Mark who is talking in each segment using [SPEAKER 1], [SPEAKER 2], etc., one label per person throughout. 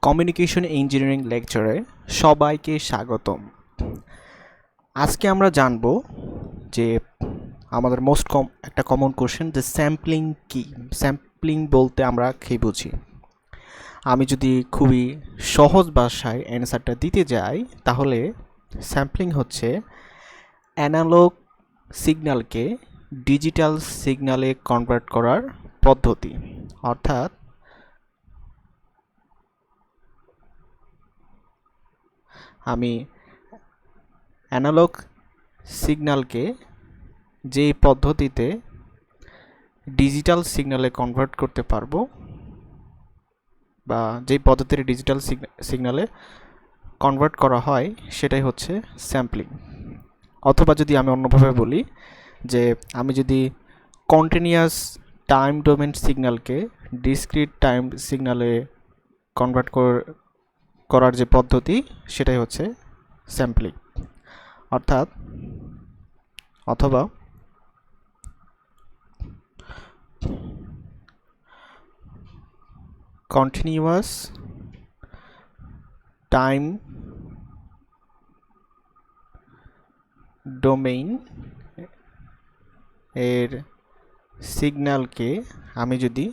[SPEAKER 1] Communication engineering লেকচারে সবাইকে স্বাগতম। আজকে আমরা জানব যে আমাদের একটা কমন কোশ্চেন, যে স্যাম্পলিং কি। স্যাম্পলিং বলতে আমরা কি বুঝি। আমি যদি খুবই সহজ ভাষায় অ্যান্সারটা দিতে যাই, তাহলে স্যাম্পলিং হচ্ছে অ্যানালগ সিগন্যালকে ডিজিটাল সিগন্যালে কনভার্ট করার পদ্ধতি। অর্থাৎ আমি অ্যানালগ সিগন্যালকে যেই পদ্ধতিতে ডিজিটাল সিগন্যালে কনভার্ট করতে পারবো, বা যেই পদ্ধতিতে ডিজিটাল সিগন্যালে কনভার্ট করা হয়, সেটাই হচ্ছে স্যাম্পলিং। অথবা যদি আমি অন্যভাবে বলি, যে আমি যদি কন্টিনিউয়াস টাইম ডোমেন সিগন্যালকে ডিসক্রিট টাইম সিগন্যালে কনভার্ট করার যে পদ্ধতি, সেটাই হচ্ছে স্যাম্পলিং। অথবা কন্টিনিউয়াস টাইম ডোমেইন এর সিগন্যালকে আমি যদি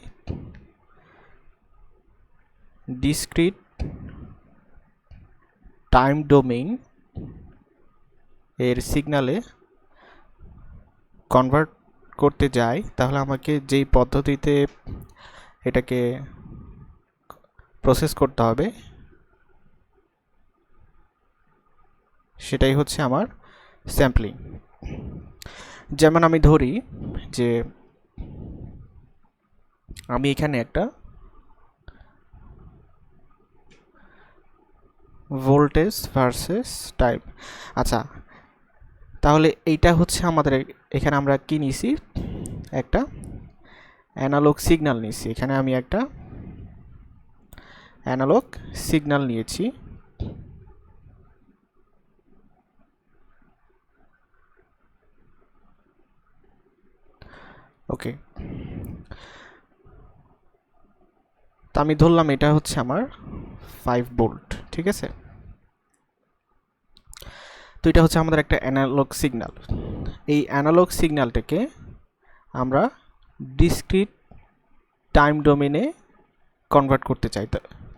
[SPEAKER 1] ডিসক্রিট টাইম ডোমেইন এর সিগন্যালে কনভার্ট করতে যাই, তাহলে আমাকে যেই পদ্ধতিতে এটাকে প্রসেস করতে হবে, সেটাই হচ্ছে আমার স্যাম্পলিং। যেমন আমি ধরি যে আমি এখানে একটা ভোল্টেজ ভার্সেস টাইম, আচ্ছা, তাহলে এইটা হচ্ছে আমাদের, এখানে আমরা কি নিছি, একটা অ্যানালগ সিগন্যাল নিয়েছি। এখানে আমি একটা অ্যানালগ সিগন্যাল নিয়েছি। ওকে, তা আমি ধরলাম এটা হচ্ছে আমার 5 ভোল্ট, ঠিক আছে। তো এটা হচ্ছে আমাদের একটা অ্যানালগ সিগন্যাল। এই অ্যানালগ সিগন্যালটাকে আমরা ডিসক্রিট টাইম ডোমেনে কনভার্ট করতে চাই।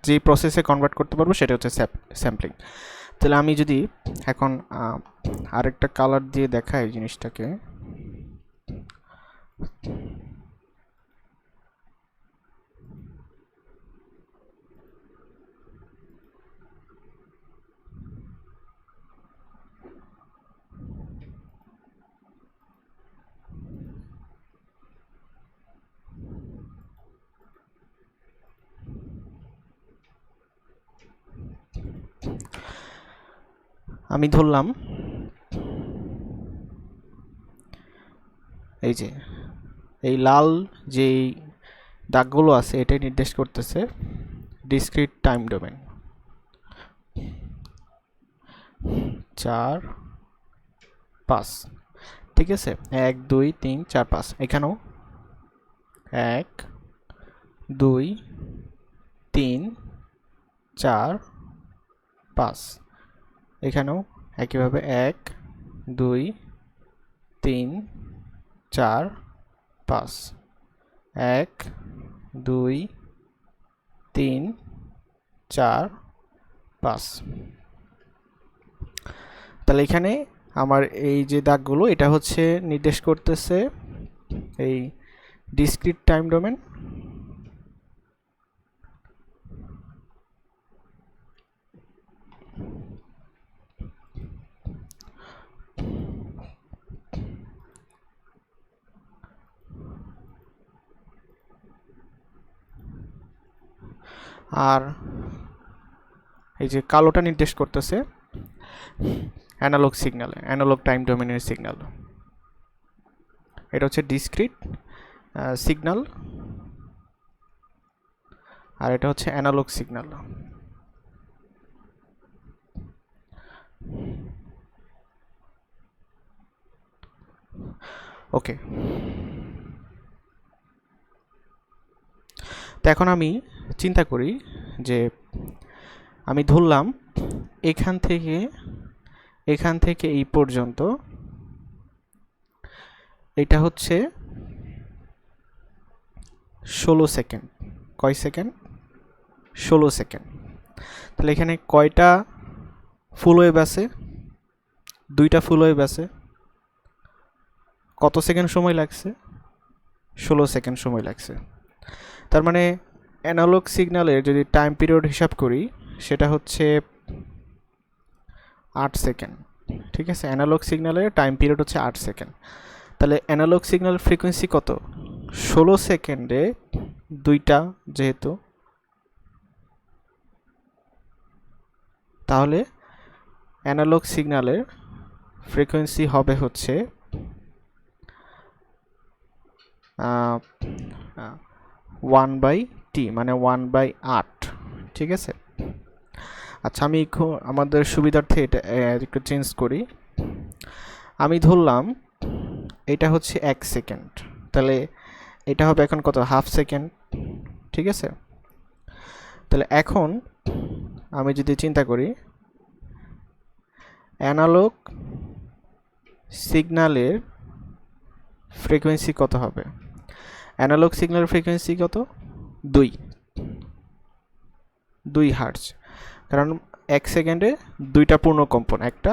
[SPEAKER 1] যে প্রসেসে কনভার্ট করতে পারবো সেটা হচ্ছে স্যাম্পলিং। তাহলে আমি যদি এখন আরেকটা কালার দিয়ে দেখাই জিনিসটাকে, আমি ধরলাম এই যে এই লাল যেই দাগগুলো আছে, এটাই নির্দেশ করতেছে ডিসক্রিট টাইম ডোমেন। 4, 5, ঠিক আছে। 1, 2, 3, 4, 5। এখানেও 1, 2, 3, 4, 5। এখানেও একইভাবে 1, 2, 3, 4, 5। 1, 2, 3, 4, 5। তাহলে এখানে আমার এই যে দাগগুলো, এটা হচ্ছে নির্দেশ করতেছে এই ডিসক্রিট টাইম ডোমেন। আর এই যে কালোটা নির্দেশ করতেছে অ্যানালগ সিগন্যাল, অ্যানালগ টাইম ডোমেনের সিগন্যাল। এটা হচ্ছে ডিসক্রিট সিগন্যাল, আর এটা হচ্ছে অ্যানালগ সিগন্যাল। ওকে, তো এখন আমি চিন্তা করি যে আমি ধরলাম এখান থেকে এই পর্যন্ত এটা হচ্ছে 16 সেকেন্ড। কয় সেকেন্ড? 16 সেকেন্ড। তাহলে এখানে কয়টা ফুল ওয়েভ আছে? 2টা ফুল ওয়েভ আছে। কত সেকেন্ড সময় লাগছে? 16 সেকেন্ড সময় লাগছে। তার মানে অ্যানালগ সিগন্যালের যদি টাইম পিরিয়ড হিসাব করি সেটা হচ্ছে 8 সেকেন্ড। ঠিক আছে, অ্যানালগ সিগন্যালের টাইম পিরিয়ড হচ্ছে 8 সেকেন্ড। তাহলে অ্যানালগ সিগন্যাল ফ্রিকোয়েন্সি কত? 16 সেকেন্ডে 2টা যেহেতু, তাহলে অ্যানালগ সিগন্যালের ফ্রিকোয়েন্সি হবে হচ্ছে 1/t, মানে 1/8। ঠিক আছে। আচ্ছা, আমি আমাদের সুবিধার্থে এটা একটু চেঞ্জ করি। আমি ধরলাম এটা হচ্ছে 1 সেকেন্ড, তাহলে এটা হবে এখন কত? Half second. ঠিক আছে। তাহলে এখন আমি যদি চিন্তা করি অ্যানালগ সিগন্যালের ফ্রিকোয়েন্সি কত হবে? অ্যানালগ সিগন্যাল ফ্রিকোয়েন্সি কত? 2 হার্টজ। কারণ 1 সেকেন্ডে 2টা পূর্ণ কম্পন, একটা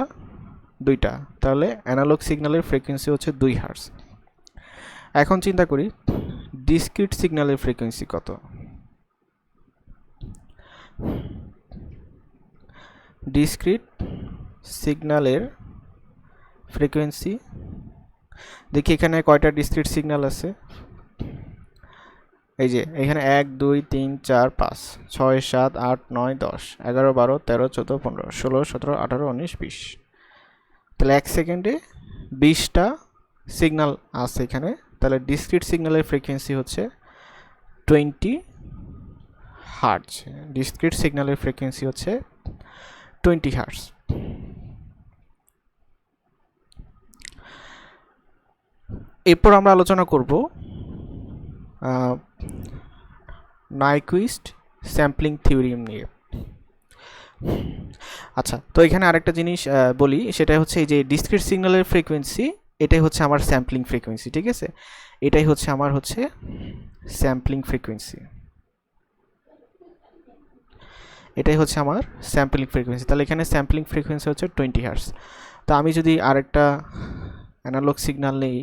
[SPEAKER 1] 2টা, তাহলে অ্যানালগ সিগন্যালের ফ্রিকোয়েন্সি হচ্ছে 2 হার্টজ। এখন চিন্তা করি ডিসক্রিট সিগন্যালের ফ্রিকোয়েন্সি কত? ডিসক্রিট সিগন্যালের ফ্রিকোয়েন্সি দেখি এখানে কয়টা ডিসক্রিট সিগন্যাল আছে। এই যে এখানে 1 2 3 4 5 6 7 8 9 10 11 12 13 14 15 16 17 18 19 20। তাহলে 1 সেকেন্ডে 20টা সিগন্যাল আছে এখানে। তাহলে ডিসক্রিট সিগন্যালের ফ্রিকোয়েন্সি হচ্ছে 20 হার্টজ। ডিসক্রিট সিগন্যালের ফ্রিকোয়েন্সি হচ্ছে 20 হার্টজ। এরপর আমরা আলোচনা করব নাইকুইস্ট স্যাম্পলিং থিওরিম নিয়ে। আচ্ছা, তো এখানে আরেকটা জিনিস বলি, সেটা হচ্ছে এই যে ডিসক্রিট সিগন্যালের ফ্রিকোয়েন্সি, এটাই হচ্ছে আমার স্যাম্পলিং ফ্রিকোয়েন্সি। ঠিক আছে, এটাই হচ্ছে আমার স্যাম্পলিং ফ্রিকোয়েন্সি। এটাই হচ্ছে আমার স্যাম্পলিং ফ্রিকোয়েন্সি। তাহলে এখানে স্যাম্পলিং ফ্রিকোয়েন্সি হচ্ছে 20 হার্টজ। তো আমি যদি আরেকটা অ্যানালগ সিগন্যাল নেই,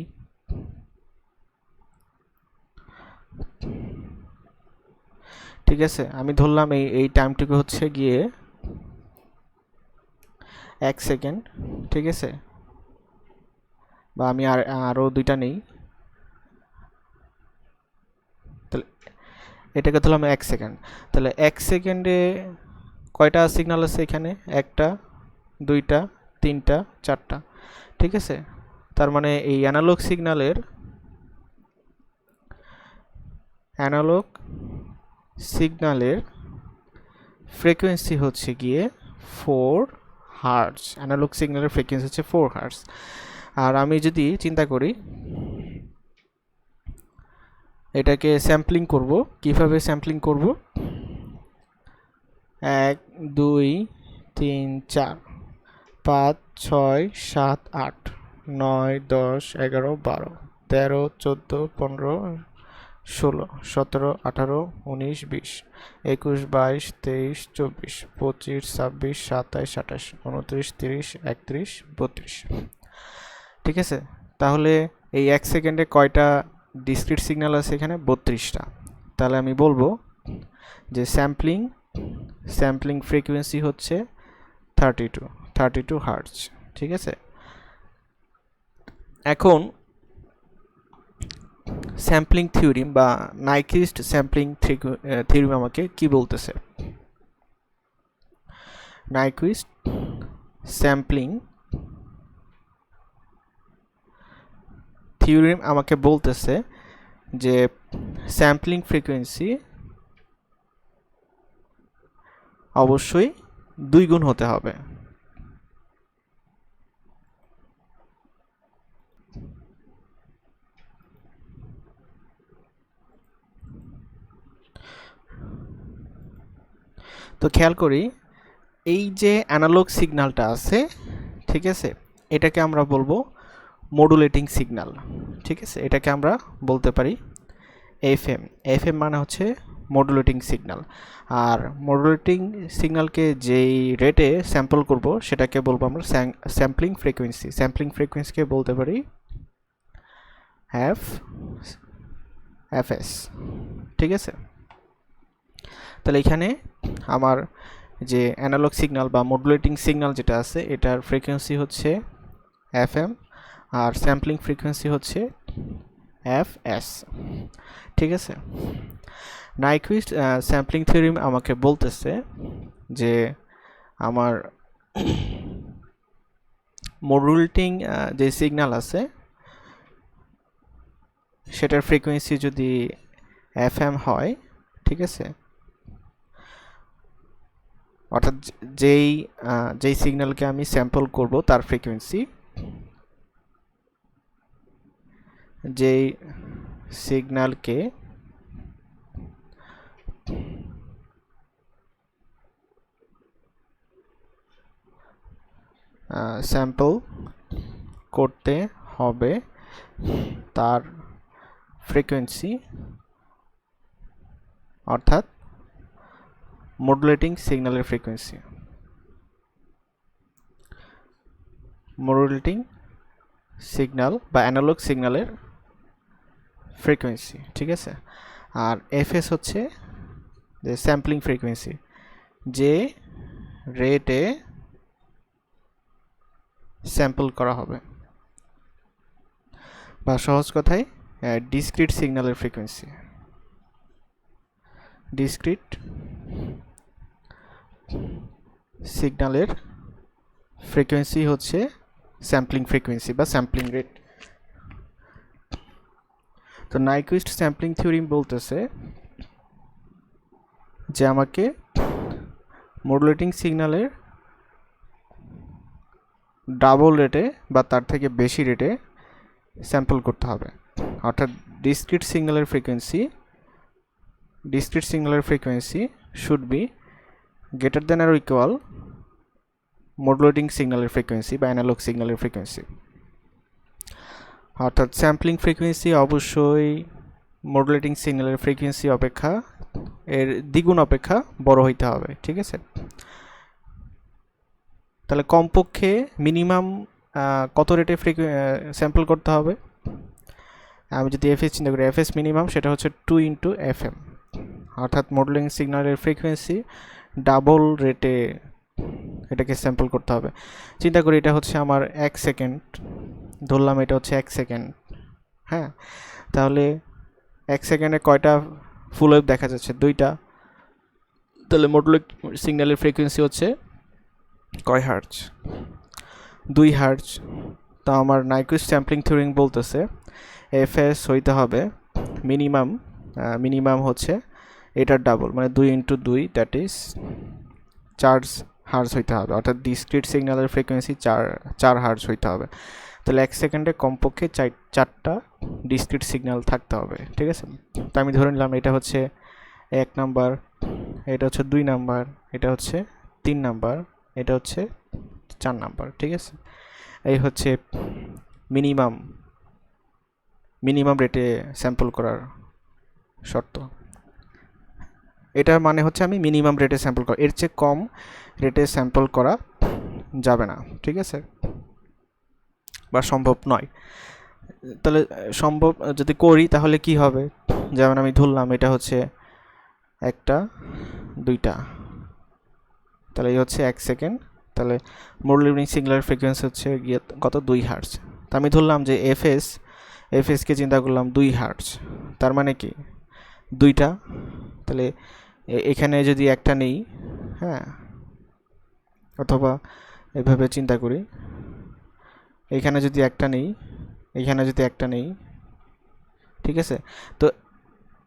[SPEAKER 1] ঠিক আছে, আমি ধরলাম এই টাইমটুকু হচ্ছে গিয়ে 1 সেকেন্ড। ঠিক আছে, বা আমি আরও 2টা নেই, তাহলে এটাকে ধরলাম 1 সেকেন্ড। তাহলে 1 সেকেন্ডে কয়টা সিগন্যাল আছে এখানে? 1টা 2টা 3টা 4টা। ঠিক আছে, তার মানে এই অ্যানালগ সিগন্যালের ফ্রিকোয়েন্সি হচ্ছে গিয়ে 4 হার্টজ। অ্যানালগ সিগন্যালের ফ্রিকোয়েন্সি হচ্ছে 4 হার্টজ। আর আমি যদি চিন্তা করি এটাকে স্যাম্পলিং করব, কিভাবে স্যাম্পলিং করব? 1 2 3 4 5 6 7 8 9 10 11 12 13 14 15 16 17 18 19 20 21 22 23 24 25 26 27 28 29 30 31 32। ঠিক আছে, তাহলে এই 1 সেকেন্ডে কয়টা ডিসক্রিট সিগন্যাল আছে এখানে? 32টা। তাহলে আমি বলবো যে স্যাম্পলিং ফ্রিকোয়েন্সি হচ্ছে 32 হার্টজ। ঠিক আছে, এখন স্যাম্পলিং থিওরিম বা নাইকুইস্ট স্যাম্পলিং থিওরিম আমাকে কি বলতেছে? নাইকুইস্ট স্যাম্পলিং থিওরিম আমাকে বলতেছে যে স্যাম্পলিং ফ্রিকোয়েন্সি অবশ্যই 2 গুণ হতে হবে। তো খেয়াল করি এই যে অ্যানালগ সিগন্যালটা আছে, ঠিক আছে, এটাকে আমরা বলবো মডুলেটিং সিগন্যাল। ঠিক আছে, এটাকে আমরা বলতে পারি এফএম। এফএম মানে হচ্ছে মডুলেটিং সিগন্যাল। আর মডুলেটিং সিগন্যালকে যেই রেটে স্যাম্পল করব সেটাকে বলবো আমরা স্যাম্পলিং ফ্রিকোয়েন্সি। স্যাম্পলিং ফ্রিকোয়েন্সিকে বলতে পারি এফএস। ঠিক আছে, তাহলে এখানে আমার যে অ্যানালগ সিগন্যাল বা মডুলেটিং সিগন্যাল যেটা আছে এটার ফ্রিকোয়েন্সি হচ্ছে এফএম আর স্যাম্পলিং ফ্রিকোয়েন্সি হচ্ছে এফএস। ঠিক আছে, নাইকুইস্ট স্যাম্পলিং থিওরিম আমাকে বলতেছে যে আমার মডুলেটিং যে সিগন্যাল আছে সেটার ফ্রিকোয়েন্সি যদি এফএম হয়, ঠিক আছে, অর্থাৎ যেই সিগন্যালকে আমি স্যাম্পল করব তার ফ্রিকোয়েন্সি, যেই সিগন্যালকে স্যাম্পল করতে হবে তার ফ্রিকোয়েন্সি, অর্থাৎ মডুলেটিং সিগন্যালের ফ্রিকোয়েন্সি, মডুলেটিং সিগন্যাল বা অ্যানালগ সিগন্যালের ফ্রিকোয়েন্সি। ঠিক আছে, আর এফএস হচ্ছে যে স্যাম্পলিং ফ্রিকোয়েন্সি, যে রেটে স্যাম্পল করা হবে, বা সহজ কথায় ডিসক্রিট সিগন্যালের ফ্রিকোয়েন্সি। ডিসক্রিট সিগন্যালের ফ্রিকোয়েন্সি হচ্ছে স্যাম্পলিং ফ্রিকোয়েন্সি বা স্যাম্পলিং রেট। তো নাইকুইস্ট স্যাম্পলিং থিওরিম বলতেছে যে আমাকে মডুলেটিং সিগন্যালের ডাবল রেটে বা তার থেকে বেশি রেটে স্যাম্পল করতে হবে, অর্থাৎ ডিসক্রিট সিগন্যালের frequency should be greater than or equal modulating সিগন্যালের ফ্রিকোয়েন্সি বা অ্যানালগ সিগন্যালের ফ্রিকোয়েন্সি। অর্থাৎ স্যাম্পলিং ফ্রিকোয়েন্সি অবশ্যই মডুলেটিং সিগন্যালের ফ্রিকোয়েন্সি অপেক্ষা এর দ্বিগুণ অপেক্ষা বড় হইতে হবে। ঠিক আছে, তাহলে কমপক্ষে মিনিমাম কত রেটে স্যাম্পল করতে হবে? আমি যদি এফএস চিন্তা করি, এফএস মিনিমাম সেটা হচ্ছে 2 ইন্টু এফএম, অর্থাৎ মডুলেটিং সিগন্যালের ফ্রিকোয়েন্সি ডাবল রেটে এটাকে স্যাম্পল করতে হবে। চিন্তা করি এটা হচ্ছে আমার 1 সেকেন্ড, ধরলাম এটা হচ্ছে 1 সেকেন্ড। হ্যাঁ, তাহলে 1 সেকেন্ডে কয়টা ফুল ওয়েভ দেখা যাচ্ছে? 2টা। তাহলে মডুলেটিং সিগন্যালের ফ্রিকোয়েন্সি হচ্ছে কয় হার্টজ? 2 হার্টজ। তো আমার নাইকুইস্ট স্যাম্পলিং থিওরি বলতেছে এফএস হইতে হবে মিনিমাম হচ্ছে এটার ডাবল, মানে 2 ইন্টু 2, দ্যাট ইজ 4 হার্টজ হইতে হবে, অর্থাৎ ডিসক্রিট সিগন্যালের ফ্রিকোয়েন্সি 4 হার্টজ হইতে হবে। তাহলে 1 সেকেন্ডে কমপক্ষে 4টা ডিসক্রিট সিগন্যাল থাকতে হবে। ঠিক আছে, তো আমি ধরে নিলাম এটা হচ্ছে 1 নাম্বার, এটা হচ্ছে 2 নাম্বার, এটা হচ্ছে 3 নাম্বার, এটা হচ্ছে 4 নাম্বার। ঠিক আছে, এই হচ্ছে মিনিমাম রেটে স্যাম্পল করার শর্ত। এটার মানে হচ্ছে আমি মিনিমাম রেটে স্যাম্পল করা, এর চেয়ে কম রেটে স্যাম্পল করা যাবে না। ঠিক আছে, বা সম্ভব নয়। তাহলে সম্ভব যদি করি তাহলে কি হবে? যেমন আমি ধরলাম এটা হচ্ছে 1টা 2টা, তাহলে এই হচ্ছে 1 সেকেন্ড। তাহলে মডুলেটিং সিগন্যালের ফ্রিকোয়েন্সি হচ্ছে গিয়ে কত? 2 হার্টজ। তা আমি ধরলাম যে এফএসকে চিন্তা করলাম 2 হার্টজ, তার মানে কি 2টা। তাহলে এখানে যদি একটা নেই, হ্যাঁ, অথবা এভাবে চিন্তা করি, এখানে যদি একটা নেই, এখানে যদি একটা নেই, ঠিক আছে, তো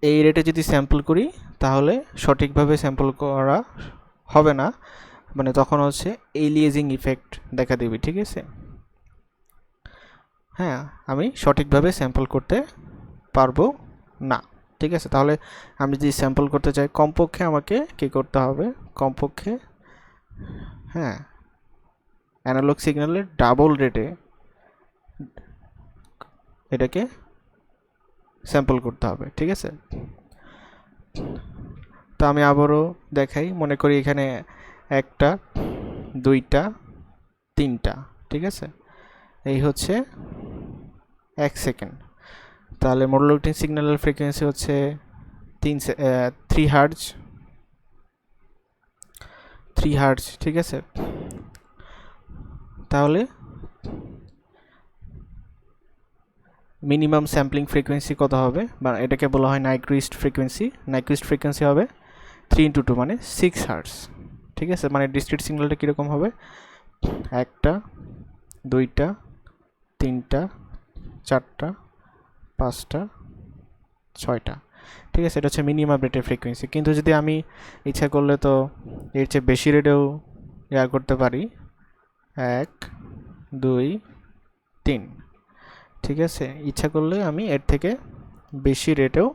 [SPEAKER 1] এই রেটে যদি স্যাম্পল করি তাহলে সঠিকভাবে স্যাম্পল করা হবে না, মানে তখন হচ্ছে এলিয়াজিং ইফেক্ট দেখা দেবে। ঠিক আছে, হ্যাঁ, আমি সঠিকভাবে স্যাম্পল করতে পারবো না। ঠিক আছে, তাহলে আমি যদি স্যাম্পল করতে চাই কমপক্ষে আমাকে কী করতে হবে? কমপক্ষে হ্যাঁ, অ্যানালগ সিগন্যালের ডাবল রেটে এটাকে স্যাম্পল করতে হবে, ঠিক আছে। তো আমি আবারও দেখাই, মনে করি এখানে 1টা 2টা 3টা, ঠিক আছে, এই হচ্ছে 1 সেকেন্ড। তাহলে মডুলেটিং সিগন্যালের ফ্রিকোয়েন্সি হচ্ছে 3 হার্টজ, 3 হার্টজ, ঠিক আছে। তাহলে মিনিমাম স্যাম্পলিং ফ্রিকোয়েন্সি কত হবে, বা এটাকে বলা হয় নাইকুইস্ট ফ্রিকোয়েন্সি। নাইকুইস্ট ফ্রিকোয়েন্সি হবে 3 × 2 মানে 6 হার্টজ, ঠিক আছে। মানে ডিসক্রিট সিগন্যালটা কীরকম হবে, 1টা 2টা 3টা 4টা 5টা 6টা, ঠিক আছে। এটা হচ্ছে মিনিমাম রেটের ফ্রিকোয়েন্সি। কিন্তু যদি আমি ইচ্ছা করলে তো এর চেয়ে বেশি রেটেও করতে পারি, 1 2 3, ঠিক আছে। ইচ্ছা করলে আমি এর থেকে বেশি রেটেও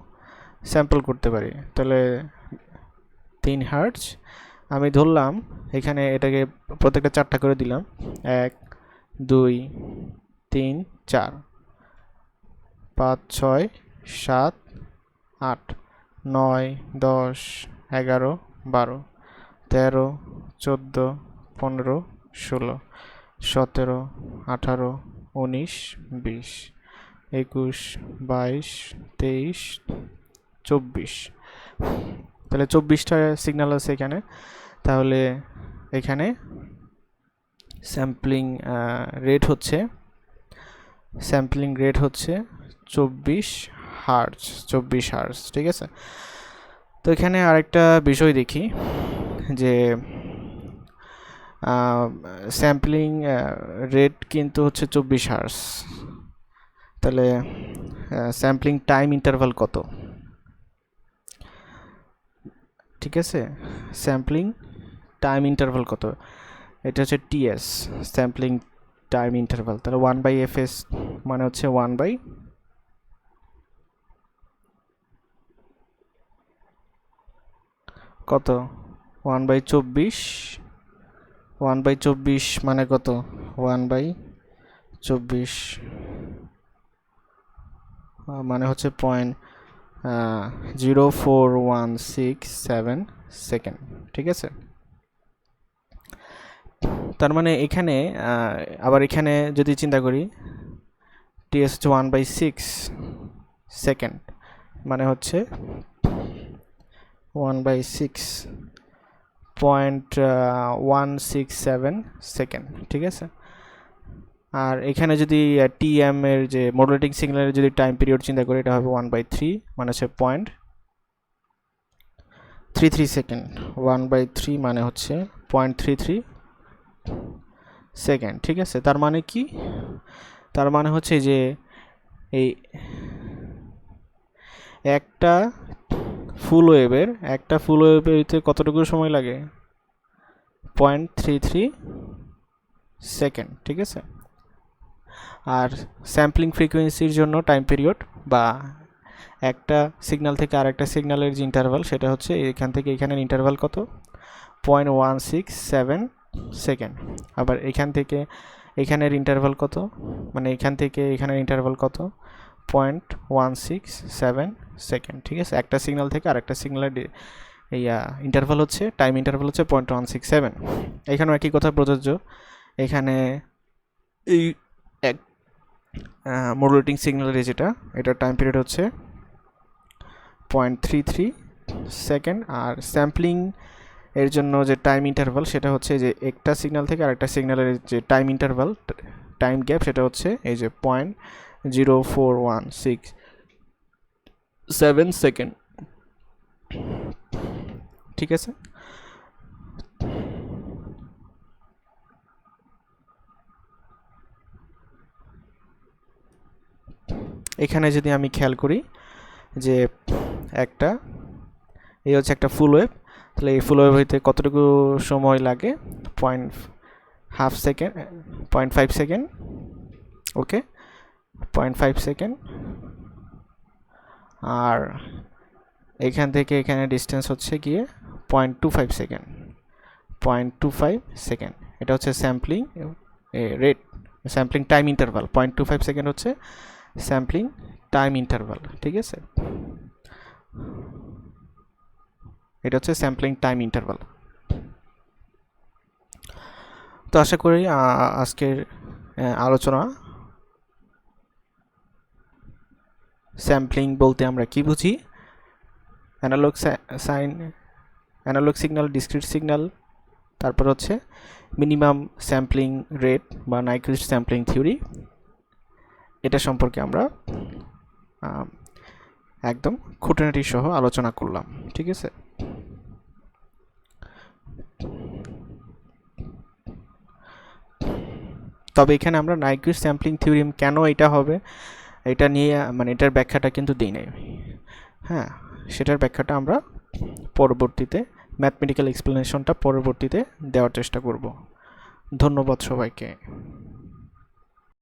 [SPEAKER 1] স্যাম্পল করতে পারি। তাহলে 3 হার্টজ আমি ধরলাম, এখানে এটাকে প্রত্যেকটা 4টা করে দিলাম, 1 2 3 4 5 6 7 8 9 10 11 12 13 14 15 16 17 18 19 20 21 22 23 24, তাহলে 24টা সিগন্যাল আছে এখানে। তাহলে এখানে স্যাম্পলিং রেট হচ্ছে 24 হার্টজ, 24 হার্টজ, ঠিক আছে। তো এখানে আরেকটা বিষয় দেখি যে স্যাম্পলিং রেট কিন্তু হচ্ছে 24 হার্টজ, তাহলে স্যাম্পলিং টাইম ইন্টারভাল কত, ঠিক আছে। স্যাম্পলিং টাইম ইন্টারভাল কত, এটা হচ্ছে টিএস, স্যাম্পলিং টাইম ইন্টারভাল। তাহলে 1/fs মানে হচ্ছে 1 বাই কত, 1/24, 1/24 মানে কত, 1/24 মানে হচ্ছে 0.0417 সেকেন্ড, ঠিক আছে। তার মানে এখানে আবার এখানে যদি চিন্তা করি, টিএস হচ্ছে 1/6 সেকেন্ড, মানে হচ্ছে 1/6.167 সেকেন্ড, ঠিক আছে। আর এখানে যদি টিএম এর যে মডুলেটিং সিগন্যালের যদি টাইম পিরিয়ড চিন্তা করি, এটা হবে 1/3 মানে হচ্ছে 0.33 সেকেন্ড। 1/3 মানে হচ্ছে 0.33 সেকেন্ড, ঠিক আছে। তার মানে কি, তার মানে হচ্ছে যে এই একটা ফুল ওয়েভের কতটুকু সময় লাগে, 0.33 সেকেন্ড, ঠিক আছে। আর স্যাম্পলিং ফ্রিকোয়েন্সির জন্য টাইম পিরিয়ড বা একটা সিগন্যাল থেকে আরেকটা সিগন্যালের যে ইন্টারভাল, সেটা হচ্ছে এখান থেকে এখানের ইন্টারভাল কত, 0.167 সেকেন্ড। আবার এখান থেকে এখানের ইন্টারভাল কত, মানে এখান থেকে এখানের ইন্টারভাল কত, 0.167 সেকেন্ড, ঠিক আছে। একটা সিগন্যাল থেকে আরেকটা সিগন্যালের এই ইন্টারভাল হচ্ছে, টাইম ইন্টারভাল হচ্ছে 0.167। এখানেও একই কথা প্রযোজ্য। এখানে এই এক মডুলেটিং সিগন্যালের যেটা, এটার টাইম পিরিয়ড হচ্ছে 0.33 সেকেন্ড। আর স্যাম্পলিং এর জন্য যে টাইম ইন্টারভাল, সেটা হচ্ছে যে একটা সিগন্যাল থেকে আরেকটা সিগন্যালের যে টাইম ইন্টারভাল, টাইম গ্যাপ, সেটা হচ্ছে এই যে 0.0417 সেকেন্ড, ঠিক আছে। এখানে যদি আমি খেয়াল করি যে এই হচ্ছে একটা ফুল ওয়েভ, তাহলে এই ফুল ওয়েভ হইতে কতটুকু সময় লাগে, 0.5 সেকেন্ড, 0.5 সেকেন্ড, ওকে, 0.5 সেকেন্ড। আর এখান থেকে এখানে ডিস্টেন্স হচ্ছে গিয়ে 0.25 সেকেন্ড, 0.25 সেকেন্ড, এটা হচ্ছে sampling rate, sampling time interval. 0.25 second হচ্ছে স্যাম্পলিং টাইম ইন্টারভাল, ঠিক আছে? এটা হচ্ছে স্যাম্পলিং টাইম ইন্টারভাল। তো আশা করি আজকের আলোচনা, স্যাম্পলিং বলতে আমরা কি বুঝি, অ্যানালগ সিগন্যাল, ডিসক্রিট সিগন্যাল, তারপর হচ্ছে মিনিমাম স্যাম্পলিং রেট বা নাইকুইস্ট স্যাম্পলিং থিওরি, এটা সম্পর্কে আমরা একদম খুঁটিনাটি সহ আলোচনা করলাম, ঠিক আছে? তবে এখানে আমরা নাইকুইস্ট স্যাম্পলিং থিওরিম কেন এটা হবে এটা নিয়ে মানে এটার ব্যাখ্যাটা কিন্তু দিই নাই, হ্যাঁ, সেটার ব্যাখ্যাটা আমরা পরবর্তীতে, ম্যাথমেটিক্যাল এক্সপ্লেনেশনটা পরবর্তীতে দেওয়ার চেষ্টা করব। ধন্যবাদ সবাইকে।